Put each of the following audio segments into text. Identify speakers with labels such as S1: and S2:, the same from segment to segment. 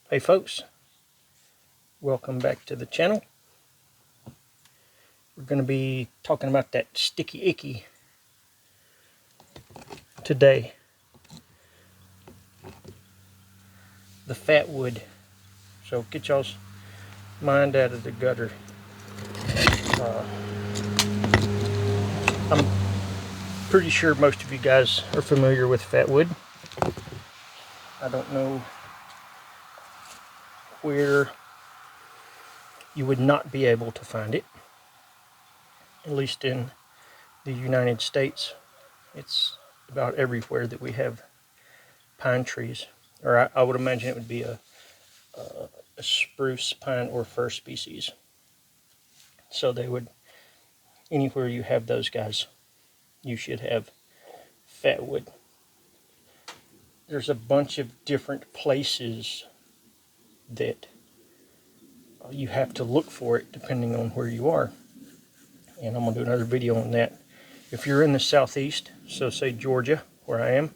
S1: Hey folks, welcome back to the channel. We're going to be talking about that sticky icky today. The fatwood. So get y'all's mind out of the gutter. I'm pretty sure most of you guys are familiar with fatwood. I don't know where you would not be able to find it. At least in the United States, it's about everywhere that we have pine trees. Or I would imagine it would be a spruce, pine, or fir species. So they would, anywhere you have those guys, you should have fatwood. There's a bunch of different places that you have to look for it depending on where you are. And I'm going to do another video on that. If you're in the southeast, so say Georgia, where I am,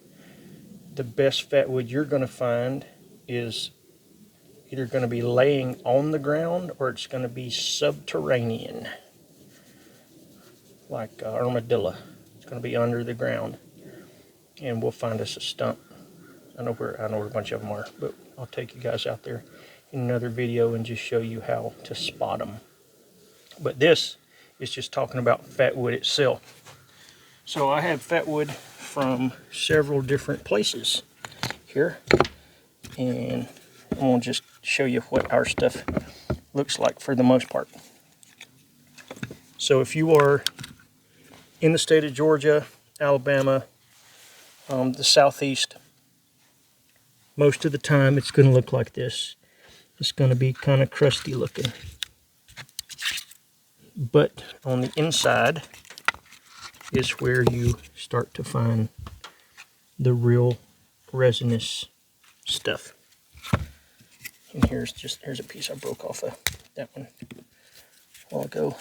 S1: the best fatwood you're going to find is either going to be laying on the ground or it's going to be subterranean, like armadillo. It's going to be under the ground, and we'll find us a stump. I know where a bunch of them are, but I'll take you guys out there in another video and just show you how to spot them. But this is just talking about fatwood itself. So I have fatwood from several different places here, and I'm going to just show you what our stuff looks like for the most part. So if you are in the state of Georgia, Alabama, the southeast, most of the time it's going to look like this. It's going to be kind of crusty looking. But on the inside is where you start to find the real resinous stuff. And here's a piece I broke off of that one a while ago.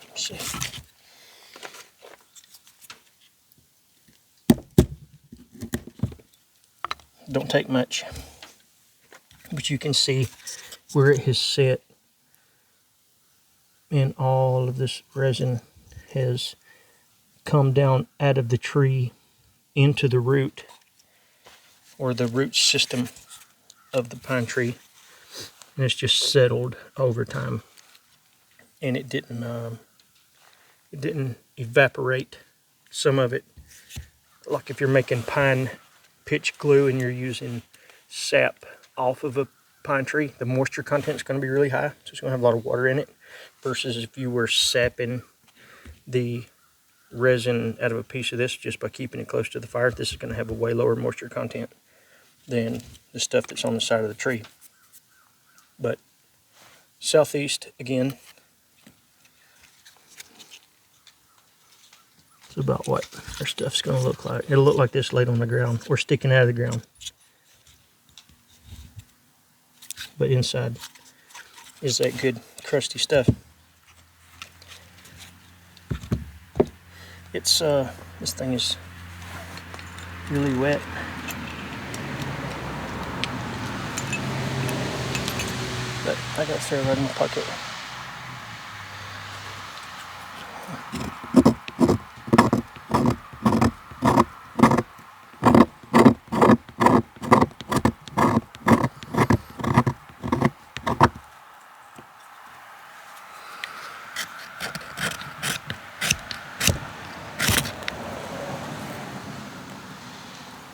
S1: Let's see. Don't take much, but you can see where it has set, and all of this resin has come down out of the tree into the root, or the root system of the pine tree, and it's just settled over time, and it didn't evaporate. Some of it, like if you're making pine pitch glue and you're using sap off of a pine tree, the moisture content is going to be really high, so it's going to have a lot of water in it, versus if you were sapping the resin out of a piece of this just by keeping it close to the fire. This is going to have a way lower moisture content than the stuff that's on the side of the tree. But southeast, again, it's about what our stuff's going to look like. It'll look like this laid on the ground or sticking out of the ground. But inside is that good crusty stuff. It's this thing is really wet. But I got to throw it right in my pocket.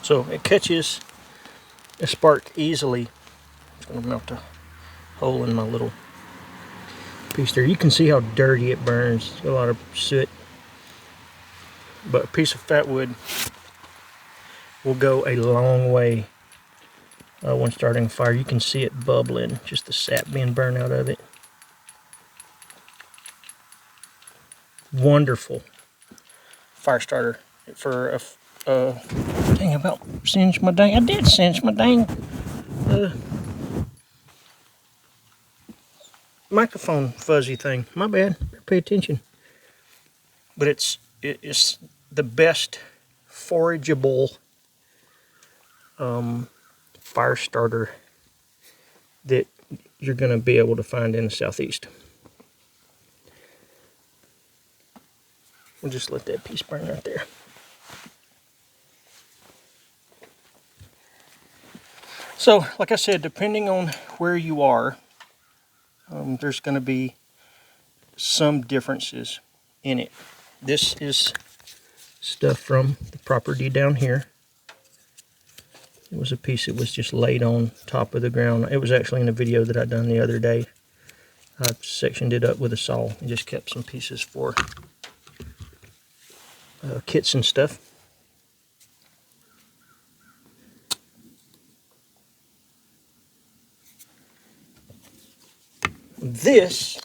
S1: So it catches a spark easily. It's going to melt a hole in my little piece there. You can see how dirty it burns. It's got a lot of soot. But a piece of fatwood will go a long way when starting a fire. You can see it bubbling, just the sap being burned out of it. Wonderful fire starter for a dang, about singed my dang. I did singe my dang microphone fuzzy thing. My bad. Pay attention. But it's the best forageable fire starter that you're going to be able to find in the Southeast. We'll just let that piece burn right there. So, like I said, depending on where you are, there's going to be some differences in it. This is stuff from the property down here. It was a piece that was just laid on top of the ground. It was actually in a video that I done the other day. I sectioned it up with a saw and just kept some pieces for kits and stuff. This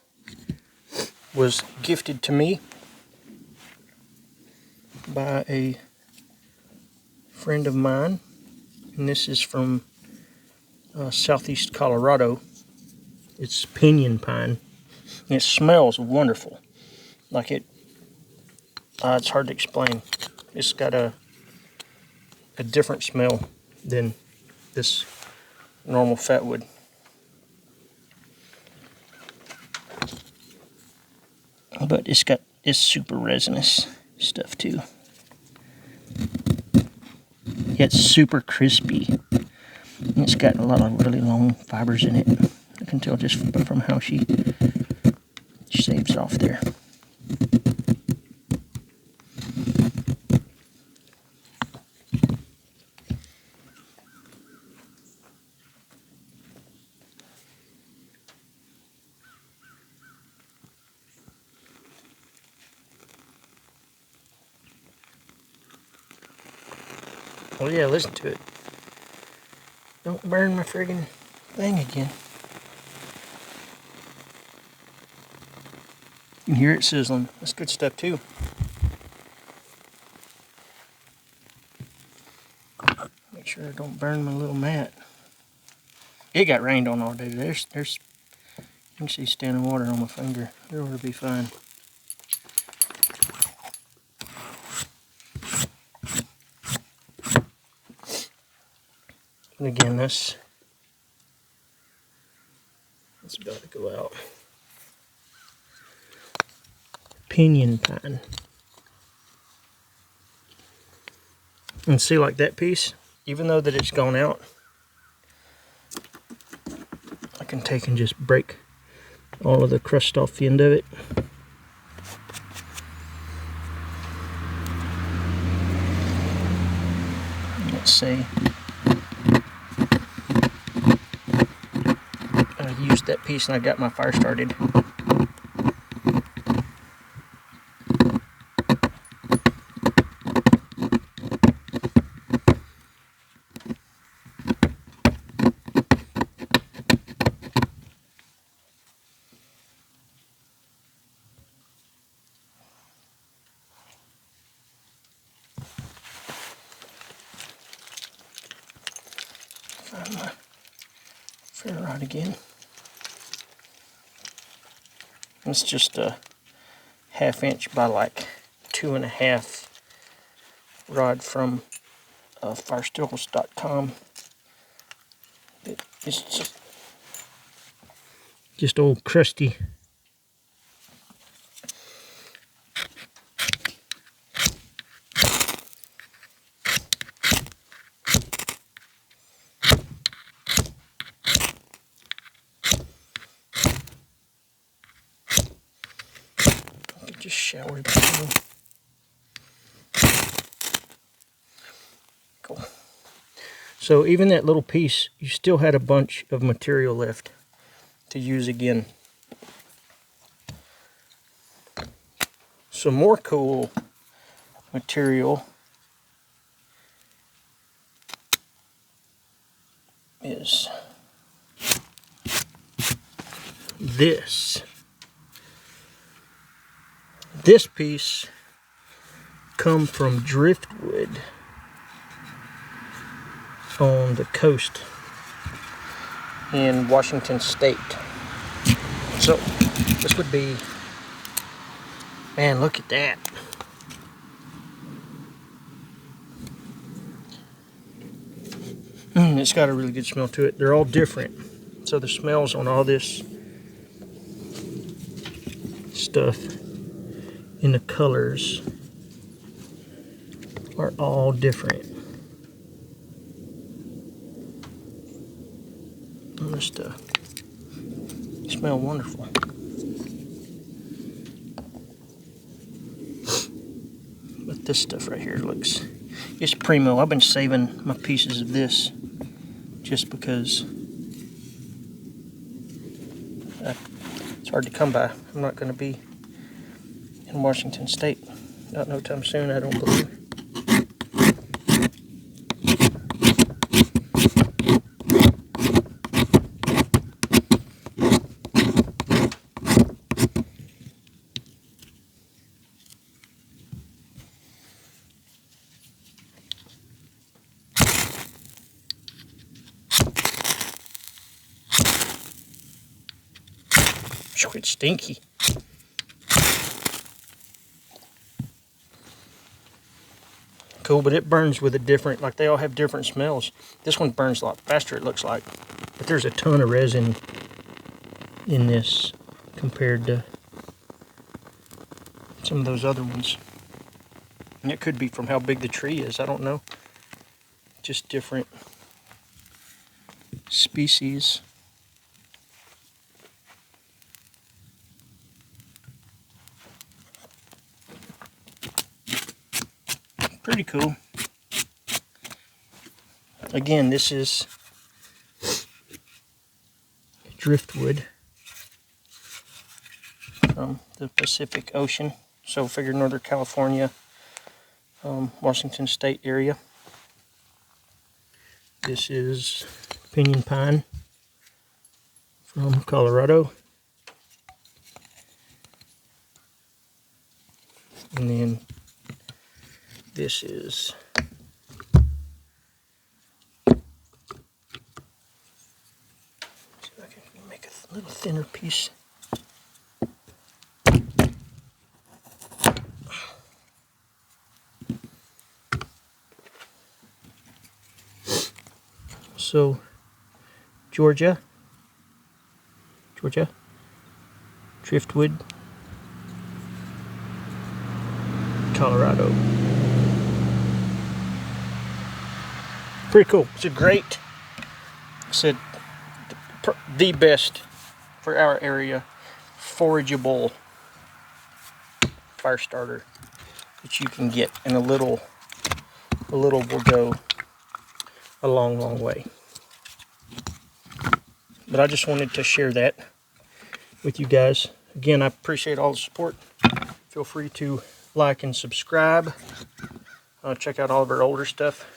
S1: was gifted to me by a friend of mine, and this is from southeast Colorado. It's Piñon pine, and it smells wonderful. Like it's hard to explain. It's got a different smell than this normal fatwood. But it's super resinous stuff too. It's super crispy. And it's got a lot of really long fibers in it. I can tell just from how she saves off there. Oh yeah, listen to it. Don't burn my friggin' thing again. You can hear it sizzling. That's good stuff too. Make sure I don't burn my little mat. It got rained on all day. There's you can see standing water on my finger. It ought to be fine. And again, that's about to go out. Piñon pine. And see, like that piece, even though that it's gone out, I can take and just break all of the crust off the end of it. Let's see. I used that piece and I got my fire started. Find my ferro rod again. It's just a 1/2 inch by like 2.5 rod from firestills.com. It's just old crusty. Just showered down. Cool. So even that little piece, you still had a bunch of material left to use again. Some more cool material is this. This piece come from driftwood on the coast in Washington State. So this would be, man, look at that. and it's got a really good smell to it. They're all different, so the smells on all this stuff in the colors are all different. On this stuff, smell wonderful. But this stuff right here looks, it's premo. I've been saving my pieces of this just because it's hard to come by. I'm not going to be in Washington State, not no time soon, I don't believe. It's stinky. Cool, but it burns with a different, like they all have different smells. This one burns a lot faster, it looks like. But there's a ton of resin in this compared to some of those other ones. And it could be from how big the tree is, I don't know. Just different species. Pretty cool. Again, this is driftwood from the Pacific Ocean. So figure Northern California, Washington State area. This is Piñon pine from Colorado. And then this is see if I can make a little thinner piece. So Georgia, driftwood, Colorado. Pretty cool. It's a great, I said, the best for our area forageable fire starter that you can get, and a little will go a long, long way. But I just wanted to share that with you guys. Again, I appreciate all the support. Feel free to like and subscribe. Check out all of our older stuff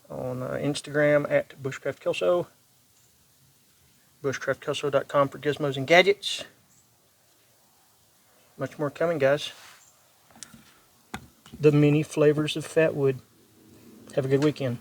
S1: on Instagram at Bushcraft Kelso, bushcraftkelso.com for gizmos and gadgets. Much more coming, guys. The many flavors of fatwood. Have a good weekend.